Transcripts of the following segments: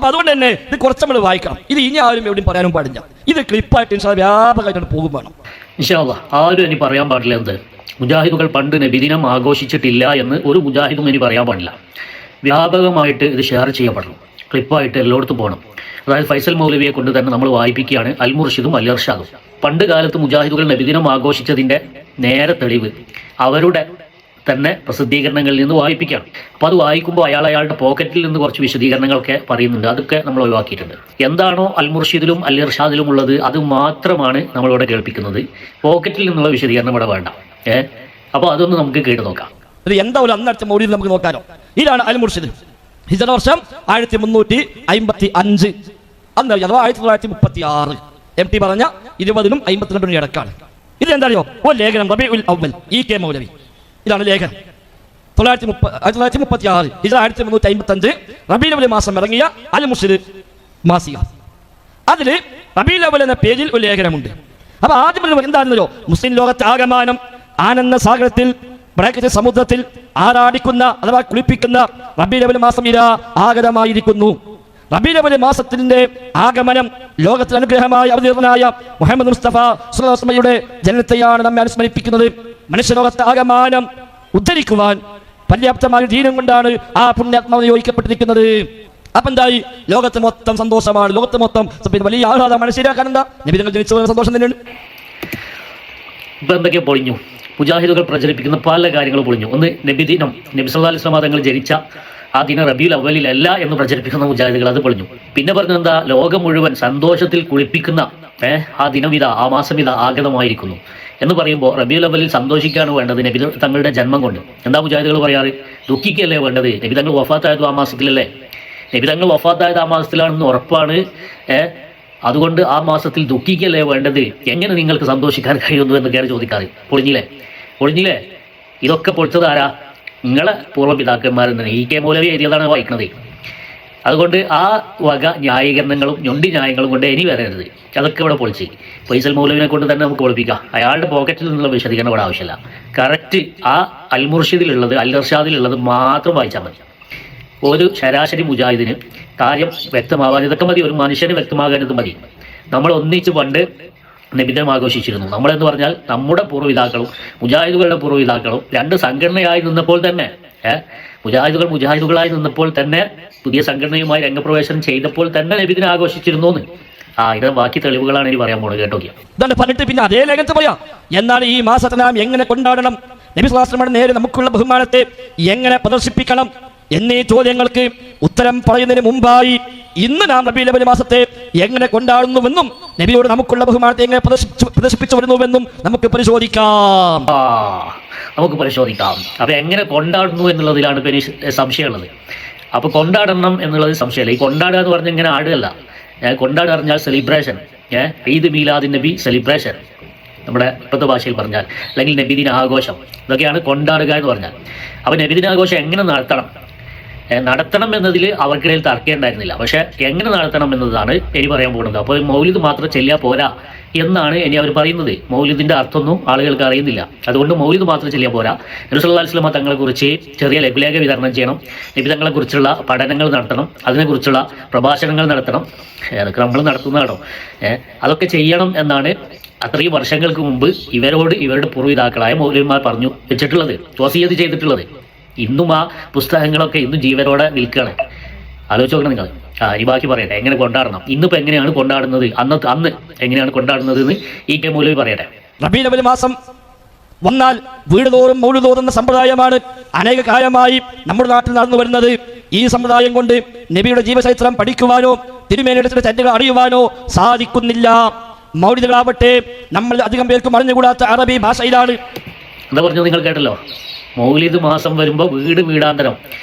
അപ്പൊ അതുകൊണ്ട് തന്നെ ഇത് കുറച്ച് നമ്മൾ വായിക്കണം. ഇത് ഇനി ആരും എവിടെയും പറയാനും പാടില്ല. ഇത് ക്ലിപ്പായിട്ട് വ്യാപകമായിട്ട് പോകും വേണം. ഇൻഷാ അല്ലാഹ്. ആരും ഇനി പറയാൻ പാടില്ല എന്ത് മുജാഹിദുകൾ പണ്ട് നബിദിനം ആഘോഷിച്ചിട്ടില്ല എന്ന് ഒരു മുജാഹിദും ഇനി പറയാൻ പാടില്ല. വ്യാപകമായിട്ട് ഇത് ഷെയർ ചെയ്യപ്പെടണം, ക്ലിപ്പായിട്ട് എല്ലായിടത്തും പോകണം. അതായത് ഫൈസൽ മൗലവിയെ കൊണ്ട് തന്നെ നമ്മൾ വായിപ്പിക്കുകയാണ് അൽ മുർഷിദും അൽ ഇർഷാദും. പണ്ട് കാലത്ത് മുജാഹിദുകൾ നബിദിനം ആഘോഷിച്ചതിൻ്റെ നേരെ തെളിവ് അവരുടെ തന്നെ പ്രസിദ്ധീകരണങ്ങളിൽ നിന്ന് വായിപ്പിക്കുകയാണ്. അപ്പോൾ അത് വായിക്കുമ്പോൾ അയാളുടെ പോക്കറ്റിൽ നിന്ന് കുറച്ച് വിശദീകരണങ്ങളൊക്കെ പറയുന്നുണ്ട്. അതൊക്കെ നമ്മൾ ഒഴിവാക്കിയിട്ടുണ്ട്. എന്താണോ അൽ മുർഷിദിലും അൽ ഇർഷാദിലും ഉള്ളത് അത് മാത്രമാണ് നമ്മളിവിടെ കേൾപ്പിക്കുന്നത്. പോക്കറ്റിൽ നിന്നുള്ള വിശദീകരണം ഇവിടെ വേണ്ട. അപ്പോൾ അതൊന്ന് നമുക്ക് കേട്ട് നോക്കാം. ഇത് എന്തായാലും അന്നടുത്ത മൗലിദ് നമുക്ക് നോക്കാനോ. ഇതാണ് അൽ മുർഷിദ്. ഹിജറ വർഷം 1355 അന്ന്, അഥവാ 1936. MT പറഞ്ഞ 20-നും 52-നും ഇടക്കാണ്. ഇത് എന്താ അറിയോ? ഒരു ലേഖനം റബീഉൽ അവ്വൽ EK മൗലവി. ഇതാണ് ലേഖനം. 1936 1355 റബീഉൽ അവ്വൽ മാസം ഇറങ്ങിയ അൽ മുർഷിദ് മാസിക. അതിൽ റബീഉൽ അവ്വൽ എന്ന പേജിൽ ഒരു ലേഖനമുണ്ട്. അപ്പൊ ആദ്യം എന്താണെന്നല്ലോ, മുസ്ലിം ലോകത്തെ ആകമാനം ആനന്ദ സാഗരത്തിൽ സമുദ്രത്തിൽ ആറാടിക്കുന്ന അഥവാ കുളിപ്പിക്കുന്ന റബീഉൽ അവ്വൽ മാസം ഇതാ ആഗതമായിരിക്കുന്നു. റബീഉൽ അവ്വൽ മാസത്തിന്റെ ആഗമനം ലോകത്തിൽ അനുഗ്രഹമായ അവതീർണനായ മുഹമ്മദ് മുസ്തഫ സ്വല്ലല്ലാഹു അലൈഹി വസല്ലമയുടെ ജനനത്തെയാണ് നമ്മെ അനുസ്മരിപ്പിക്കുന്നത്. മനുഷ്യലോകത്തെ ആകമാനം ഉദ്ധരിക്കുവാൻ പര്യാപ്തമായ ദീനം കൊണ്ടാണ് ആ പുണ്യാത്മാവ് നിയോഗിക്കപ്പെട്ടിരിക്കുന്നത്. അപ്പൊ എന്തായി? ലോകത്ത് മൊത്തം സന്തോഷമാണ്. ലോകത്ത് മൊത്തം വലിയ ആഹ്ലാദമാണ്. ശരിയാക്കാൻ എന്താ? നബി തങ്ങൾ ജനിച്ച സന്തോഷം തന്നെയാണ്. ഇപ്പൊ എന്തൊക്കെ പൊളിഞ്ഞു? മുജാഹിദുകൾ പ്രചരിപ്പിക്കുന്ന പല കാര്യങ്ങൾ പൊളിഞ്ഞു. ഒന്ന് നബിദിനം, നബി സല്ലല്ലാഹു അലൈഹി വസല്ലം തങ്ങൾ ജനിച്ച ആ ദിനം റബീഉൽ അവ്വലിലല്ല എന്ന് പ്രചരിപ്പിക്കുന്ന മുജാഹിദുകൾ, അത് പൊളിഞ്ഞു. പിന്നെ പറഞ്ഞത് എന്താ? ലോകം മുഴുവൻ സന്തോഷത്തിൽ കുളിപ്പിക്കുന്ന ആ ദിനം ഇതാ, ആ മാസം ഇതാ ആഗതമായിരിക്കുന്നു എന്ന് പറയുമ്പോൾ റബീഉൽ അവ്വലിൽ സന്തോഷിക്കുകയാണ് വേണ്ടത് നബി തങ്ങളുടെ ജന്മം കൊണ്ട്. എന്താ മുജാഹിദുകൾ പറയാറ്? ദുഃഖിക്കല്ലേ വേണ്ടത്? നബി തങ്ങൾ വഫാത്തായത് ആ മാസത്തിലല്ലേ? നബി തങ്ങൾ വഫാത്തായത് ആ മാസത്തിലാണെന്ന് ഉറപ്പാണ്. അതുകൊണ്ട് ആ മാസത്തിൽ ദുഃഖിക്കല്ലേ വേണ്ടത്? എങ്ങനെ നിങ്ങൾക്ക് സന്തോഷിക്കാൻ കഴിയുന്നു എന്നൊക്കെയാണ് ചോദിക്കാറ്. പൊളിഞ്ഞില്ലേ? ഇതൊക്കെ പൊളിച്ചത് ആരാ? നിങ്ങളെ പൂർവ്വപിതാക്കന്മാരെന്ന് EK മൗലവി എഴുതിയതാണ് വായിക്കുന്നത്. അതുകൊണ്ട് ആ വക ന്യായീകരണങ്ങളും ഞൊണ്ടി ന്യായങ്ങളും കൊണ്ട് ഇനി വരരുത്. അതൊക്കെ ഇവിടെ പൊളിച്ച് ഫൈസൽ മൗലവിനെ കൊണ്ട് തന്നെ നമുക്ക് പൊളിപ്പിക്കാം. അയാളുടെ പോക്കറ്റിൽ നിന്നുള്ള വിശദീകരണം ഇവിടെ ആവശ്യമില്ല. കറക്റ്റ് ആ അൽ മുർഷിദിലുള്ളത് അൽ ഇർഷാദിലുള്ളത് മാത്രം വായിച്ചാൽ മതി. ഒരു ശരാശരി മുജാഹിദിന് കാര്യം വ്യക്തമാവാൻ ഇതൊക്കെ മതി. ഒരു മനുഷ്യന് വ്യക്തമാകാനത് മതി. നമ്മൾ ഒന്നിച്ച് പണ്ട് നബിദിനം ആഘോഷിച്ചിരുന്നു. നമ്മളെന്ന് പറഞ്ഞാൽ നമ്മുടെ പൂർവ്വപിതാക്കളും മുജാഹിദുകളുടെ പൂർവ്വപിതാക്കളും രണ്ട് സംഘടനയായി നിന്നപ്പോൾ തന്നെ മുജാഹിദുകളായി നിന്നപ്പോൾ തന്നെ പുതിയ സംഘടനയുമായി രംഗപ്രവേശനം ചെയ്തപ്പോൾ തന്നെ നബിദിനം ആഘോഷിച്ചിരുന്നു എന്ന്. ഇത് ബാക്കി തെളിവുകളാണ് ഇനി പറയാൻ പോകുന്നത്. കേട്ടോ. ഇതാണ് പറഞ്ഞിട്ട് പിന്നെ അതേ ലേഖനത്തിൽ പറയാം. എന്നാൽ ഈ മാസത്തെ നാം എങ്ങനെ കൊണ്ടാടണം, നബി സ്വല്ലല്ലാഹു അലൈഹി വസല്ലമയുടെ നേരെ നമുക്കുള്ള ബഹുമാനത്തെ എങ്ങനെ പ്രദർശിപ്പിക്കണം എന്നീ ചോദ്യങ്ങൾക്ക് ഉത്തരം പറയുന്നതിന് മുമ്പായി ഇന്ന് നാം റബീഉൽ അവ്വൽ മാസത്തെ എങ്ങനെ കൊണ്ടാടുന്നുവെന്നും നബിയോട് നമുക്കുള്ള ബഹുമാനത്തെ എങ്ങനെ പ്രദർശിപ്പിച്ചു വരുന്നുവെന്നും നമുക്ക് പരിശോധിക്കാം. അപ്പൊ എങ്ങനെ കൊണ്ടാടുന്നു എന്നുള്ളതിലാണ് പിന്നെ സംശയമുള്ളത്. അപ്പൊ കൊണ്ടാടണം എന്നുള്ളത് സംശയമല്ല. ഈ കൊണ്ടാടുക എന്ന് പറഞ്ഞാൽ ഇങ്ങനെ ആടുകയല്ല. കൊണ്ടാടുക പറഞ്ഞാൽ സെലിബ്രേഷൻ. ഈദ് മീലാദുൻ നബി സെലിബ്രേഷൻ, നമ്മുടെ ഇപ്പോഴത്തെ ഭാഷയിൽ പറഞ്ഞാൽ, അല്ലെങ്കിൽ നബിദിന ആഘോഷം. ഇതൊക്കെയാണ് കൊണ്ടാടുക എന്ന് പറഞ്ഞാൽ. അപ്പോൾ നബിദിനാഘോഷം എങ്ങനെ നടത്തണം എന്നതിൽ അവർക്കിടയിൽ തർക്കേണ്ടായിരുന്നില്ല. പക്ഷേ എങ്ങനെ നടത്തണം എന്നതാണ് ഇനി പറയാൻ പോകുന്നത്. അപ്പോൾ മൗലിദ് മാത്രം ചെല്ലിയാൽ പോരാ എന്നാണ് ഇനി അവർ പറയുന്നത്. മൗലിദിൻ്റെ അർത്ഥമൊന്നും ആളുകൾക്ക് അറിയുന്നില്ല. അതുകൊണ്ട് മൗലിദ് മാത്രം ചെല്ലിയാൽ പോരാ. നബി സല്ലല്ലാഹു അലൈഹി വസല്ലം തങ്ങളെക്കുറിച്ച് ചെറിയ ലഘുലേഖ വിതരണം ചെയ്യണം. നബി തങ്ങളെക്കുറിച്ചുള്ള പഠനങ്ങൾ നടത്തണം. അതിനെക്കുറിച്ചുള്ള പ്രഭാഷണങ്ങൾ നടത്തണം. അതൊക്കെ നമ്മൾ നടത്തുന്നതാണോ? അതൊക്കെ ചെയ്യണം എന്നാണ് അത്രയും വർഷങ്ങൾക്ക് മുമ്പ് ഇവരുടെ പൂർവ്വപിതാക്കളായ മൗലവിമാർ പറഞ്ഞു വെച്ചിട്ടുള്ളത്, വസിയത്ത് ചെയ്തിട്ടുള്ളത്. ഇന്നും ആ പുസ്തകങ്ങളൊക്കെ ഇന്നും ജീവനോടെ നിൽക്കുകയാണ്. ആലോചിച്ച് നോക്കണം നിങ്ങൾ. ഇനി ബാക്കി പറയട്ടെ, എങ്ങനെ കൊണ്ടാടണം, ഇന്നിപ്പോൾ എങ്ങനെയാണ് കൊണ്ടാടുന്നത്, അന്ന് എങ്ങനെയാണ് കൊണ്ടാടുന്നത് എന്ന് EK മൗലവി പറയട്ടെ. റബീഉൽ അവ്വൽ മാസം വന്നാൽ വീട് തോറും മൗലിദ് ഓതുന്ന സമ്പ്രദായമാണ് അനേക കാലമായി നമ്മുടെ നാട്ടിൽ നടന്നു വരുന്നത്. ഈ സമ്പ്രദായം കൊണ്ട് നബിയുടെ ജീവചരിത്രം പഠിക്കുവാനോ തിരുമേനിയുടെ ചര്യകൾ അറിയുവാനോ സാധിക്കുന്നില്ല. മൗലിദുകളാവട്ടെ നമ്മൾ അധികം പേർക്കും അറിഞ്ഞുകൂടാത്ത അറബി ഭാഷയിലാണ്. എന്താ പറഞ്ഞത് നിങ്ങൾ കേട്ടല്ലോ? മൗലിദ് മാസം വരുമ്പോൾ വീടാന്തരം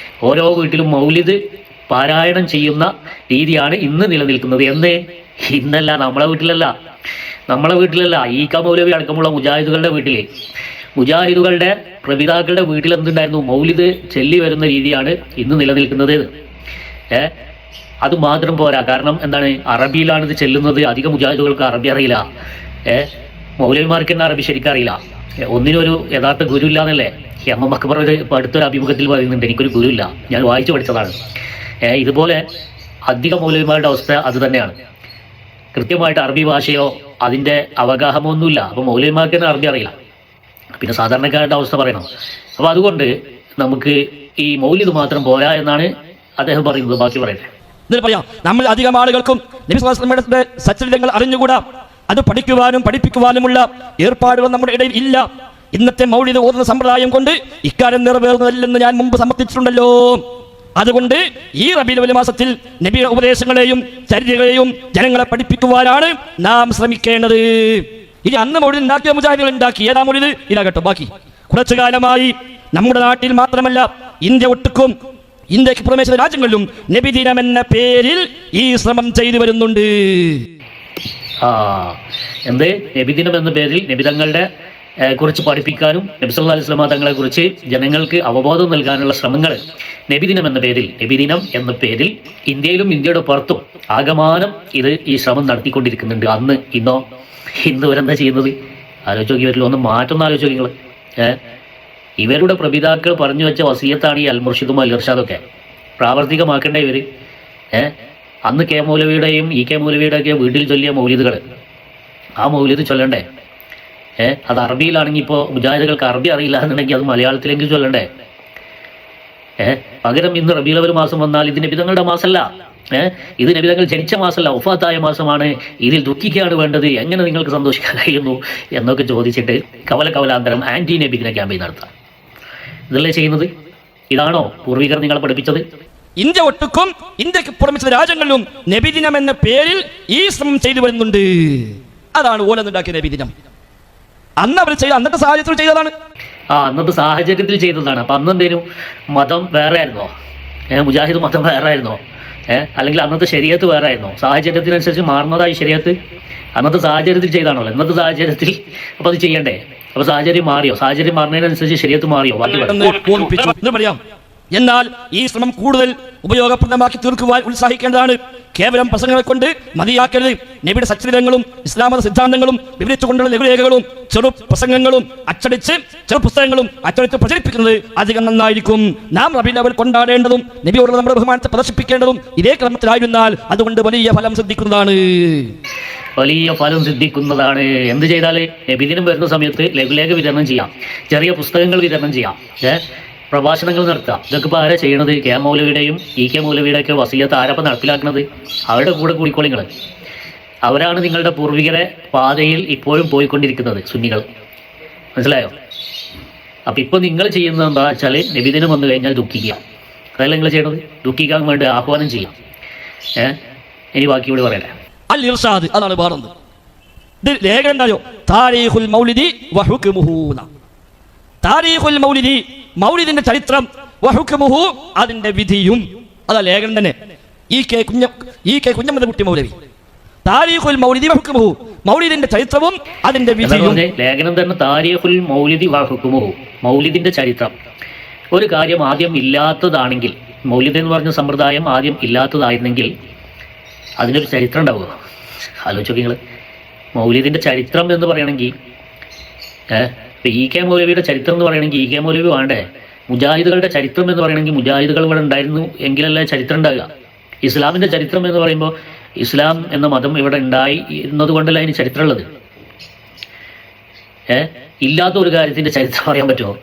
ഓരോ വീട്ടിലും മൗലിദ് പാരായണം ചെയ്യുന്ന രീതിയാണ് ഇന്ന് നിലനിൽക്കുന്നത്. ഇന്നല്ല, നമ്മളെ വീട്ടിലല്ല. EK മൗലവി അടക്കമുള്ള മുജാഹിദുകളുടെ പ്രപിതാക്കളുടെ വീട്ടിൽ എന്തുണ്ടായിരുന്നു? മൗലിദ് ചെല്ലി വരുന്ന രീതിയാണ് ഇന്ന് നിലനിൽക്കുന്നത്. അത് മാത്രം പോരാ. കാരണം എന്താണ്? അറബിയിലാണ് ഇത് ചെല്ലുന്നത്. അധികം മുജാഹിദുകൾക്ക് അറബി അറിയില്ല. മൗലവിമാർക്ക് തന്നെ അറബി ശരിക്കറിയില്ല. ഒന്നിനൊരു യഥാർത്ഥ ഗുരു ഇല്ല എന്നല്ലേ MM അക്ബർ അടുത്തൊരു അഭിമുഖത്തിൽ പറയുന്നുണ്ട്, എനിക്കൊരു ഗുരു ഇല്ല, ഞാൻ വായിച്ചു പഠിച്ചതാണ്. ഇതുപോലെ അധിക മൗലവിമാരുടെ അവസ്ഥ അത് തന്നെയാണ്. കൃത്യമായിട്ട് അറബി ഭാഷയോ അതിൻ്റെ അവഗാഹമോ ഒന്നുമില്ല. അപ്പോൾ മൗലവിമാർക്ക് തന്നെ അറബി അറിയില്ല, പിന്നെ സാധാരണക്കാരുടെ അവസ്ഥ പറയണം. അപ്പോൾ അതുകൊണ്ട് നമുക്ക് ഈ മൗലിദ് മാത്രം പോരാ എന്നാണ് അദ്ദേഹം പറയുന്നത്. ബാക്കി പറയട്ടെ. ഇതിൽ പറയാം, നമ്മൾ അധികം ആളുകൾക്കും നബി സല്ലല്ലാഹു അലൈഹി വസല്ലമയുടെ സച്ചരിതങ്ങൾ അറിഞ്ഞുകൂടാ. അത് പഠിക്കുവാനും പഠിപ്പിക്കുവാനുമുള്ള ഏർപ്പാടുകൾ നമ്മുടെ ഇടയിൽ ഇല്ല. ഇന്നത്തെ മൗലിദ് ഓതുന്ന സമ്പ്രദായം കൊണ്ട് ഇക്കാര്യം നിറവേറുന്നതല്ലെന്ന് ഞാൻ മുമ്പ് സമർത്ഥിച്ചിട്ടുണ്ടല്ലോ. അതുകൊണ്ട് ഈ റബീഉൽ അവ്വൽ മാസത്തിൽ നബിയുടെ ഉപദേശങ്ങളെയും ചര്യകളെയും ജനങ്ങളെ പഠിപ്പിക്കുവാനാണ് നാം ശ്രമിക്കേണ്ടത്. ഇനി അന്ന് മൗലിദ് ഉണ്ടാക്കിയ മുജാഹിദുകൾ ഉണ്ടാക്കി. ഏതാ മൗലിദ്? ഇതാകട്ടോ. ബാക്കി കുറച്ചു കാലമായി നമ്മുടെ നാട്ടിൽ മാത്രമല്ല ഇന്ത്യ ഒട്ടുക്കും, ഇന്ത്യക്ക് പുറമേ ചില രാജ്യങ്ങളിലും നബിദിനം എന്ന പേരിൽ ഈ ശ്രമം ചെയ്തു വരുന്നുണ്ട്. എന്ത് നബിദിനം എന്ന പേരിൽ നബിതങ്ങളുടെ കുറിച്ച് പഠിപ്പിക്കാനും നബി സല്ലല്ലാഹു അലൈഹി വസല്ലം തങ്ങളെ കുറിച്ച് ജനങ്ങൾക്ക് അവബോധം നൽകാനുള്ള ശ്രമങ്ങൾ നബിദിനം എന്ന പേരിൽ ഇന്ത്യയിലും ഇന്ത്യയുടെ പുറത്തും ആകമാനം ഈ ശ്രമം നടത്തിക്കൊണ്ടിരിക്കുന്നുണ്ട്. അന്ന് ഇന്ന് ഇവരെന്താ ചെയ്യുന്നത്? ആലോചിച്ച് നോക്കി. ഒന്ന് മാറ്റൊന്നും ആലോചിച്ച് നോക്കി നിങ്ങൾ. ഇവരുടെ പ്രപിതാക്കൾ പറഞ്ഞു വെച്ച വസിയത്താണ് ഈ അൽ മുർഷിദും അൽ ഇർഷാദൊക്കെ പ്രാവർത്തികമാക്കേണ്ട ഇവർ. അന്ന് കെ മൗലവിയുടെയും കെ മൗലവിയുടെയൊക്കെ വീട്ടിൽ ചൊല്ലിയ മൗലിദുകൾ, ആ മൗലിദ് ചൊല്ലണ്ടേ? അത് അറബിയിലാണെങ്കിൽ ഇപ്പോൾ മുജാഹിദുകൾക്ക് അറബി അറിയില്ല എന്നുണ്ടെങ്കിൽ അത് മലയാളത്തിലെങ്കിലും ചൊല്ലണ്ടേ? പകരം ഇന്ന് റബീഉൽ അവ്വൽ മാസം വന്നാൽ ഇത് നബിതങ്ങളുടെ മാസമല്ല, ഇത് നബിതങ്ങൾ ജനിച്ച മാസമല്ല, വഫാത്തായ മാസമാണ്, ഇതിൽ ദുഃഖിക്കുകയാണ് വേണ്ടത്, എങ്ങനെ നിങ്ങൾക്ക് സന്തോഷിക്കാൻ കഴിയുന്നു എന്നൊക്കെ ചോദിച്ചിട്ട് കവലാന്തരം ആന്റി നബിദിന ക്യാമ്പയിൻ നടത്താം. ഇതല്ലേ ചെയ്യുന്നത്? ഇതാണോ പൂർവികർ നിങ്ങളെ പഠിപ്പിച്ചത്? ഇന്ത്യ ഒട്ടുക്കും ഇന്ത്യക്ക് പുറമെ ചില രാജ്യങ്ങളിലും നബിദിനം എന്ന പേരിൽ ഈ ശ്രമം ചെയ്തു വരുന്നുണ്ട്. അതാണ് ഓലെന്നുണ്ടാക്കിയ നബിദിനം. അന്ന് അവർ അന്നത്തെ സാഹചര്യത്തിൽ ചെയ്തതാണ്. അന്നത്തെ സാഹചര്യത്തിൽ ചെയ്തതാണ്. അപ്പൊ അന്നെന്തേലും മതം വേറെ ആയിരുന്നോ? മുജാഹിദ് മതം വേറെ ആയിരുന്നോ? അല്ലെങ്കിൽ അന്നത്തെ ശരീഅത്ത് വേറെ ആയിരുന്നോ? സാഹചര്യത്തിനനുസരിച്ച് മാറുന്നതായി ശരീഅത്ത്. അന്നത്തെ സാഹചര്യത്തിൽ ചെയ്താണല്ലോ. ഇന്നത്തെ സാഹചര്യത്തിൽ അപ്പൊ അത് ചെയ്യണ്ടേ? അപ്പൊ സാഹചര്യം മാറിയോ? സാഹചര്യം മാറുന്നതിനനുസരിച്ച് ശരീഅത്ത് മാറിയോ? പറയാം. എന്നാൽ ഈ ശ്രമം കൂടുതൽ ഉപയോഗപ്രദമാക്കി തീർക്കുവാൻ ഉത്സാഹിക്കേണ്ടതാണ്. കേവലം പ്രസംഗങ്ങളെ കൊണ്ട് മതിയാക്കരുത്. നബിയുടെ സച്ചരിതങ്ങളും ഇസ്ലാമത സിദ്ധാന്തങ്ങളും വിവരിച്ചുകൊണ്ടുള്ള ലഘുലേഖകളും ചെറു പ്രസംഗങ്ങളും ചെറു പുസ്തകങ്ങളും അച്ചടിച്ച് പ്രചരിപ്പിക്കുന്നത് അധികം നന്നായിരിക്കും. നാം റബീഉൽ അവ്വൽ കൊണ്ടാടേണ്ടതും നബിയോടുള്ള നമ്മുടെ ബഹുമാനത്തെ പ്രദർശിപ്പിക്കേണ്ടതും ഇതേ ക്രമത്തിലായിരുന്നാൽ അതുകൊണ്ട് വലിയ ഫലം സിദ്ധിക്കുന്നതാണ്. എന്ത് ചെയ്താല് നബിദിനം വരുന്ന സമയത്ത് ലഘുലേഖ വിതരണം ചെയ്യാം, ചെറിയ പുസ്തകങ്ങൾ വിതരണം ചെയ്യാം, പ്രഭാഷണങ്ങൾ നടത്താം. ഇതൊക്കെ ഇപ്പോൾ ആരാ ചെയ്യണത്? കെ മൗലവിയുടെയും കെ മൗലവിയുടെയൊക്കെ വസിയത്ത് ആരപ്പം നടപ്പിലാക്കുന്നത്? അവരുടെ കൂടെ കൂടിക്കോളിങ്ങൾ. അവരാണ് നിങ്ങളുടെ പൂർവികരെ പാതയിൽ ഇപ്പോഴും പോയിക്കൊണ്ടിരിക്കുന്നത്, സുന്നികൾ. മനസ്സിലായോ? അപ്പം ഇപ്പോൾ നിങ്ങൾ ചെയ്യുന്നത് എന്താ വെച്ചാൽ നബിദിനം വന്നു കഴിഞ്ഞാൽ ദുഃഖിക്കുക. അതല്ല നിങ്ങൾ ചെയ്യണത്. ദുഃഖിക്കാൻ വേണ്ടി ആഹ്വാനം ചെയ്യാം. ഇനി ബാക്കി കൂടി പറയട്ടെ. അൽ ഇർഷാദ് അതാണ് പറയുന്നത്. ഇത് ലേഖനം എന്തായോ? താരീഖുൽ മൗലിദി വഹുക്മുഹു. താരീഖുൽ മൗലിദി, മൗലിദിന്റെ ചരിത്രം, വഹുക്മുഹു അതിന്റെ വിധിയും. അതാ ലേഖനം തന്നെ. ഈ കെ കുഞ്ഞമ്മദ് മൗലവി. താരീഖുൽ മൗലിദി വഹുക്മുഹു, മൗലിദിന്റെ ചരിത്രവും അതിന്റെ വിധിയും. ലേഖനം തന്നെ താരീഖുൽ മൗലിദി വഹുക്മുഹു, മൗലിദിന്റെ ചരിത്രം. ഒരു കാര്യം ആദ്യം ഇല്ലാത്തതാണെങ്കിൽ, മൗലിദ് എന്ന് പറഞ്ഞ സമ്പ്രദായം ആദ്യം ഇല്ലാത്തതായിരുന്നെങ്കിൽ അതിനൊരു ചരിത്രം ഉണ്ടാവുക. ആലോചിച്ച് നിങ്ങൾ. മൗലിദിന്റെ ചരിത്രം എന്ന് പറയണമെങ്കിൽ ഇപ്പം കെ മൗലവിയുടെ ചരിത്രം എന്ന് പറയണമെങ്കിൽ കെ മൗലവി വേണ്ടേ? മുജാഹിദുകളുടെ ചരിത്രം എന്ന് പറയണമെങ്കിൽ മുജാഹിദുകൾ ഇവിടെ ഉണ്ടായിരുന്നു എങ്കിലല്ലേ ചരിത്രം ഉണ്ടാകുക. ഇസ്ലാമിൻ്റെ ചരിത്രം എന്ന് പറയുമ്പോൾ ഇസ്ലാം എന്ന മതം ഇവിടെ ഉണ്ടായിരുന്നത് കൊണ്ടല്ല അതിന് ചരിത്രമുള്ളത്. ഇല്ലാത്ത ഒരു കാര്യത്തിൻ്റെ ചരിത്രം പറയാൻ പറ്റുമോ?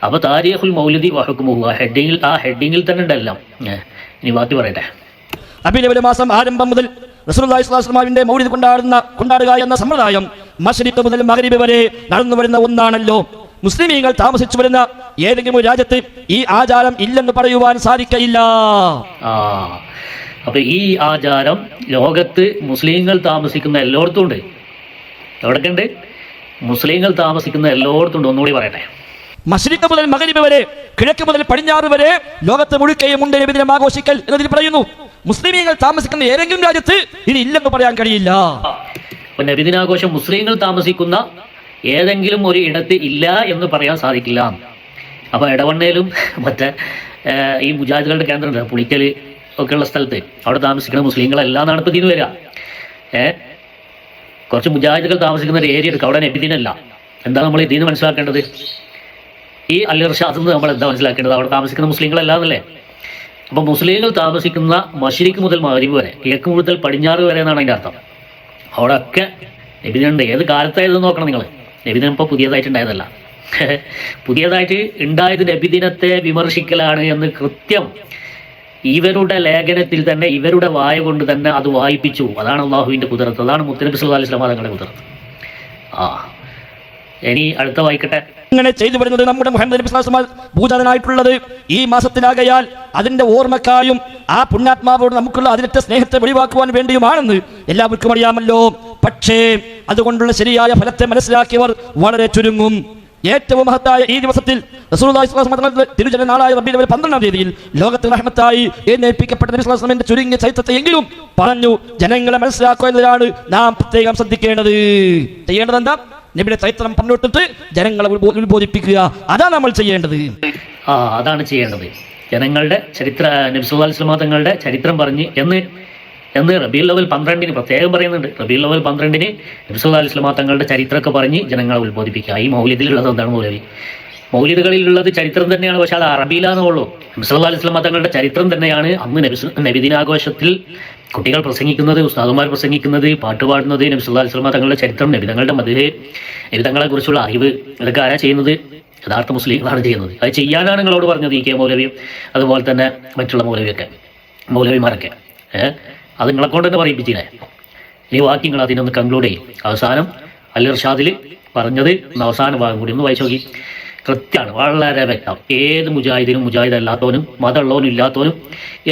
അപ്പോൾ താരീഖുൽ മൗലിദി വഹുക്മുഹു ആ ഹെഡിങ്ങിൽ തന്നെ ഉണ്ടല്ലോ. ഇനി ബാക്കി പറയട്ടെ. റബീഉൽ അവ്വൽ മാസം ആരംഭം മുതൽ റസൂലുള്ളാഹി സ്വല്ലല്ലാഹു അലൈഹി വസല്ലമയുടെ മൗലിദ് കൊണ്ടാടുക എന്ന സമ്പ്രദായം മശ്രിഖ് മുതൽ മഗ്രിബ് വരെ നടന്നു വരുന്ന ഒന്നാണല്ലോ. മുസ്ലിമീങ്ങൾ താമസിച്ചു വരുന്ന ഏതെങ്കിലും ഒരു രാജ്യത്ത് ഈ ആചാരം ഇല്ലെന്ന് പറയുവാൻ സാധിക്കയില്ല. അപ്പൊ ഈ ആചാരം ലോകത്ത് മുസ്ലിങ്ങൾ താമസിക്കുന്ന എല്ലായിടത്തും ഉണ്ട്. എവിടെയൊക്കെ ഉണ്ട്? മുസ്ലിങ്ങൾ താമസിക്കുന്ന എല്ലായിടത്തും ഉണ്ട്. ഒന്നുകൂടി പറയട്ടെ. മശ്രിഖ് മുതൽ മഗ്രിബ് വരെ, കിഴക്ക് മുതൽ പടിഞ്ഞാറ് വരെ ലോകത്ത് മുഴുക്കയും ഉണ്ട് നബിദിനം ആഘോഷിക്കൽ എന്നതിൽ പറയുന്നു. മുസ്ലിമീങ്ങൾ താമസിക്കുന്ന ഏതെങ്കിലും രാജ്യത്ത് ഇനി ഇല്ലെന്ന് പറയാൻ കഴിയില്ല. നബിദിനാഘോഷം മുസ്ലിങ്ങൾ താമസിക്കുന്ന ഏതെങ്കിലും ഒരു ഇടത്ത് ഇല്ല എന്ന് പറയാൻ സാധിക്കില്ല. അപ്പോൾ ഇടവണ്ണയിലും മറ്റേ ഈ മുജാഹിദുകളുടെ കേന്ദ്രമുണ്ട്, പുളിക്കൽ ഒക്കെയുള്ള സ്ഥലത്ത് അവിടെ താമസിക്കുന്ന മുസ്ലിങ്ങളെല്ലാം എന്നാണ് ഇപ്പോൾ ഇതിന് വരിക. കുറച്ച് മുജാഹിദുകൾ താമസിക്കുന്ന ഒരു ഏരിയ എടുക്കുക, അവിടെ നബിദിനല്ല. എന്താ നമ്മൾ ഇതിന് മനസ്സിലാക്കേണ്ടത്? ഈ അൽ ഇർഷാദ് എന്ന് നമ്മൾ എന്താ മനസ്സിലാക്കേണ്ടത്? അവിടെ താമസിക്കുന്ന മുസ്ലിങ്ങളെല്ലാം എന്നല്ലേ? അപ്പോൾ മുസ്ലിങ്ങൾ താമസിക്കുന്ന മശ്രിക്ക് മുതൽ മഗ്രിബ് വരെ, കിഴക്ക് മുതൽ പടിഞ്ഞാറ് വരെ എന്നാണ് അതിൻ്റെ അർത്ഥം. അവിടെയൊക്കെ നബിദിനുണ്ട്. ഏത് കാലത്തായതെന്ന് നോക്കണം നിങ്ങൾ. നബിദിനം ഇപ്പോൾ പുതിയതായിട്ട് ഉണ്ടായതല്ല. പുതിയതായിട്ട് ഉണ്ടായത് നബിദിനത്തെ വിമർശിക്കലാണ് എന്ന് കൃത്യം ഇവരുടെ ലേഖനത്തിൽ തന്നെ, ഇവരുടെ വായ കൊണ്ട് തന്നെ അത് വായിപ്പിച്ചു. അതാണ് അള്ളാഹുവിൻ്റെ കുതിരത്ത്, അതാണ് മുത്തനബി സല്ലല്ലാഹു അലൈഹി വസല്ലം തങ്ങളുടെ കുതിരത്ത്. ഇനി അടുത്ത വായിക്കട്ടെ. ഇങ്ങനെ ചെയ്തു വരുന്നത് നമ്മുടെ മുഹമ്മദ് നബി സ്വല്ലല്ലാഹു അലൈഹി വസല്ലം ഭൂജാതനായിട്ടുള്ളത് ഈ മാസത്തിലാകയാൽ അതിന്റെ ഓർമ്മക്കായും ആ പുണ്യാത്മാവോട് നമുക്കുള്ള അതിനത്തെ സ്നേഹത്തെ വെളിവാക്കുവാൻ വേണ്ടിയുമാണെന്ന് എല്ലാവർക്കും അറിയാമല്ലോ. പക്ഷേ അതുകൊണ്ടുള്ള ശരിയായ ഫലത്തെ മനസ്സിലാക്കിയവർ വളരെ ചുരുങ്ങും. ഏറ്റവും മഹത്തായ ഈ ദിവസത്തിൽ റസൂലുള്ളാഹി സ്വല്ലല്ലാഹു അലൈഹി വസല്ലം തിരുജന നാളായ റബീഉൽ അവ്വൽ 12-ാം തീയതിയിൽ ലോകത്തിൽ റഹ്മത്തായി എഴുന്നേൽപ്പിക്കപ്പെട്ട നബി സ്വല്ലല്ലാഹു അലൈഹി വസല്ലമിന്റെ ചുരുങ്ങിയ ചരിത്രത്തെ എങ്കിലും പറഞ്ഞു ജനങ്ങളെ മനസ്സിലാക്കുക എന്നതാണ് നാം പ്രത്യേകം ശ്രദ്ധിക്കേണ്ടത്. ചെയ്യേണ്ടത് എന്താ? നബിയുടെ ചരിത്രം പറഞ്ഞിട്ട് ജനങ്ങളെ ഉത്ബോധിപ്പിക്കുക. അതാണ് നമ്മൾ ചെയ്യേണ്ടത്. അതാണ് ചെയ്യേണ്ടത്. ജനങ്ങളുടെ ചരിത്ര, നബി സല്ലല്ലാഹു അലൈഹി വസല്ലം തങ്ങളുടെ ചരിത്രം പറഞ്ഞ് എന്ന് റബീഉൽ അവ്വൽ 12-ന് പ്രത്യേകം പറയുന്നുണ്ട്. റബീഉൽ അവ്വൽ 12-ന് നബി സല്ലല്ലാഹു അലൈഹി വസല്ലം തങ്ങളുടെ ചരിത്രമൊക്കെ പറഞ്ഞ് ജനങ്ങളെ ഉത്ബോധിപ്പിക്കുക. ഈ മൗലിദിലുള്ളത് എന്താണ്? മൗലിദുകളിലുള്ളത് ചരിത്രം തന്നെയാണ്, പക്ഷെ അത് അറബിയിലാണെന്നുള്ളൂ. നബി സല്ലല്ലാഹു അലൈഹി വസല്ലം തങ്ങളുടെ ചരിത്രം തന്നെയാണ് അന്ന് നബിദിനാഘോഷത്തിൽ കുട്ടികൾ പ്രസംഗിക്കുന്നത്, ഉസ്താദുമാർ പ്രസംഗിക്കുന്നത്, പാട്ടുപാടുന്നത്. നബി സല്ലല്ലാഹു അലൈഹി വസല്ലം തങ്ങളുടെ ചരിത്രം, നബിതങ്ങളുടെ മദ്ഹ്, നബിതങ്ങളെ കുറിച്ചുള്ള അറിവ്, ഇതൊക്കെ ആരാ ചെയ്യുന്നത്? യഥാർത്ഥ മുസ്ലിങ്ങളാണ് ചെയ്യുന്നത്. അത് ചെയ്യാനാണ് നിങ്ങളോട് പറഞ്ഞത് ഈ കെ മൗലവിയും അതുപോലെ തന്നെ മറ്റുള്ള മൗലവിമാരൊക്കെ. അത് നിങ്ങളെ കൊണ്ട് തന്നെ പറയിപ്പിച്ചില്ലേ. ഇനി ബാക്കി നിങ്ങൾ അതിനൊന്ന് കൺക്ലൂഡ് ചെയ്യും. അവസാനം അൽ ഇർഷാദിൽ പറഞ്ഞത് അവസാന ഭാഗം കൂടി ഒന്ന് വായിച്ചു നോക്കി. കൃത്യമാണ്, വളരെ വ്യക്തം. ഏത് മുജാഹിദിനും, മുജാഹിദ് അല്ലാത്തവനും, മതമുള്ളവനും ഇല്ലാത്തവനും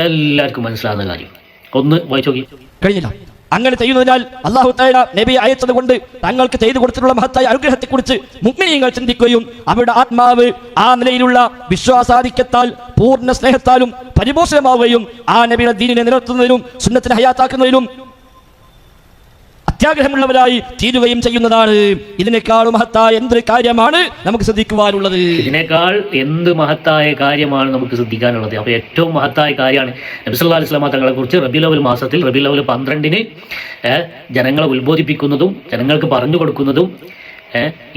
എല്ലാവർക്കും മനസ്സിലാകുന്ന കാര്യം. ഒന്ന് വായിച്ചു നോക്കി. കഴിഞ്ഞില്ല. അങ്ങനെ ചെയ്യുന്നതിനാൽ അല്ലാഹു തആല നബി അയച്ചത് കൊണ്ട് തങ്ങൾക്ക് ചെയ്തു കൊടുത്തിട്ടുള്ള മഹത്തായ അനുഗ്രഹത്തെക്കുറിച്ച് മുഅ്മിനീങ്ങൾ ചിന്തിക്കുകയും അവരുടെ ആത്മാവ് ആ നിലയിലുള്ള വിശ്വാസാധിക്യത്താൽ പൂർണ്ണ സ്നേഹത്താലും പരിപോഷണമാവുകയും ആ നബിയുടെ ദീനിനെ നിലനിർത്തുന്നതിലും സുന്നത്തിനെ ഹയാത്താക്കുന്നതിലും അത്യാഗ്രഹമുള്ളവരായി തീരുകയും ചെയ്യുന്നതാണ്. ഇതിനേക്കാൾ മഹത്തായ എന്ത് കാര്യമാണ് നമുക്ക് ശ്രദ്ധിക്കുവാനുള്ളത്? ഇതിനേക്കാൾ എന്ത് മഹത്തായ കാര്യമാണ് നമുക്ക് ശ്രദ്ധിക്കാനുള്ളത്? അപ്പോൾ ഏറ്റവും മഹത്തായ കാര്യമാണ് നബി സല്ലല്ലാഹു അലൈഹി വസല്ലം തങ്ങളെ കുറിച്ച് റബീഉൽ അവ്വൽ മാസത്തിൽ റബീഉൽ അവ്വൽ 12-ന് ജനങ്ങളെ ഉത്ബോധിപ്പിക്കുന്നതും ജനങ്ങൾക്ക് പറഞ്ഞു കൊടുക്കുന്നതും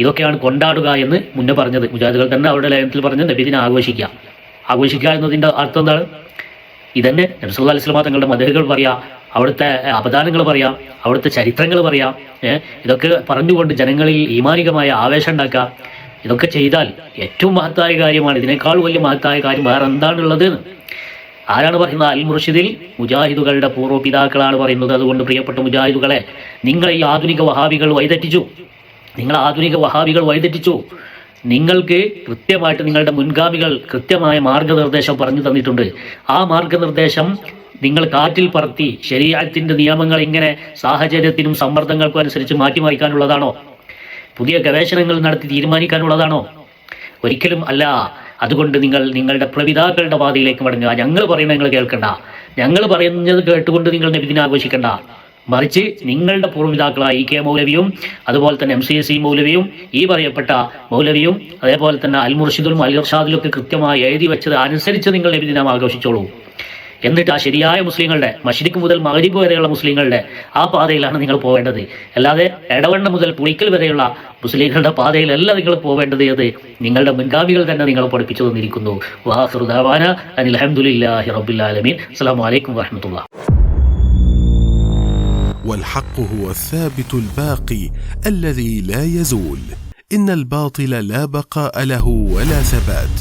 ഇതൊക്കെയാണ് കൊണ്ടാടുക എന്ന് മുന്നേ പറഞ്ഞത്. മുജാഹിദുകൾ തന്നെ അവരുടെ ലേഖനത്തിൽ പറഞ്ഞ് നബിദിനം ആഘോഷിക്കുക എന്നതിൻ്റെ അർത്ഥം എന്താണ്? ഇതന്നെ നബി സല്ലല്ലാഹു അലൈഹി വസല്ലം തങ്ങളുടെ മദ്ഹുകൾ പറയാം, അവിടുത്തെ അപദാനങ്ങൾ പറയാം, അവിടുത്തെ ചരിത്രങ്ങൾ പറയാം. ഇതൊക്കെ പറഞ്ഞുകൊണ്ട് ജനങ്ങളിൽ ഈമാനികമായ ആവേശം ഉണ്ടാക്കുക. ഇതൊക്കെ ചെയ്താൽ ഏറ്റവും മഹത്തായ കാര്യമാണ്. ഇതിനേക്കാൾ വലിയ മഹത്തായ കാര്യം വേറെ എന്താണുള്ളത്? ആരാണ് പറയുന്നത്? അൽ മുർഷിദിൽ മുജാഹിദുകളുടെ പൂർവ്വപിതാക്കളാണ് പറയുന്നത്. അതുകൊണ്ട് പ്രിയപ്പെട്ട മുജാഹിദുകളെ, നിങ്ങളെ ഈ ആധുനിക വഹാബികൾ വഴിതെറ്റിച്ചു. നിങ്ങൾക്ക് കൃത്യമായിട്ട് നിങ്ങളുടെ മുൻഗാമികൾ കൃത്യമായ മാർഗനിർദ്ദേശം പറഞ്ഞു തന്നിട്ടുണ്ട്. ആ മാർഗനിർദ്ദേശം നിങ്ങൾ കാറ്റിൽ പറത്തി ശരീഅത്തിന്റെ നിയമങ്ങൾ ഇങ്ങനെ സാഹചര്യത്തിനും സമ്മർദ്ദങ്ങൾക്കും അനുസരിച്ച് മാറ്റിമറിക്കാനുള്ളതാണോ? പുതിയ ഗവേഷണങ്ങൾ നടത്തി തീരുമാനിക്കാനുള്ളതാണോ? ഒരിക്കലും അല്ല. അതുകൊണ്ട് നിങ്ങളുടെ പ്രപിതാക്കളുടെ പാതയിലേക്ക് മടങ്ങുക. ഞങ്ങൾ പറയുന്നത് നിങ്ങൾ കേൾക്കണ്ട, ഞങ്ങൾ പറയുന്നത് കേട്ടുകൊണ്ട് നിങ്ങൾ നബിദിനം ആഘോഷിക്കണ്ട. മറിച്ച് നിങ്ങളുടെ പൂർവ്വപിതാക്കളായ ഇ കെ മൗലവിയും അതുപോലെ തന്നെ MCAC മൗലവിയും ഈ പറയപ്പെട്ട മൗലവിയും അതേപോലെ തന്നെ അൽ മുർഷിദും അൽ ഇർഷാദിലും ഒക്കെ കൃത്യമായി എഴുതി വെച്ചത് അനുസരിച്ച് നിങ്ങൾ നബിദിനം ആഘോഷിച്ചോളൂ. എന്നിട്ട് ആ ശരിയായ മുസ്ലിങ്ങളുടെ, മശ്രിക്ക് മുതൽ മഗ്രിബ് വരെയുള്ള മുസ്ലിങ്ങളുടെ ആ പാതയിലാണ് നിങ്ങൾ പോവേണ്ടത്. അല്ലാതെ എടവണ്ണ മുതൽ പുളിക്കൽ വരെയുള്ള മുസ്ലിങ്ങളുടെ പാതയിലല്ല നിങ്ങൾ പോവേണ്ടത്. അത് നിങ്ങളുടെ മുൻഗാമികൾ തന്നെ നിങ്ങൾ പഠിപ്പിച്ചു തന്നിരിക്കുന്നു. വആഖിറു ദഅവാന അനിൽ ഹംദുലില്ലാഹി റബ്ബിൽ ആലമീൻ. അസ്സലാമു അലൈക്കും വറഹ്മത്തുള്ളാഹി. والحق هو الثابت الباقي الذي لا يزول. إن الباطل لا بقاء له ولا ثبات.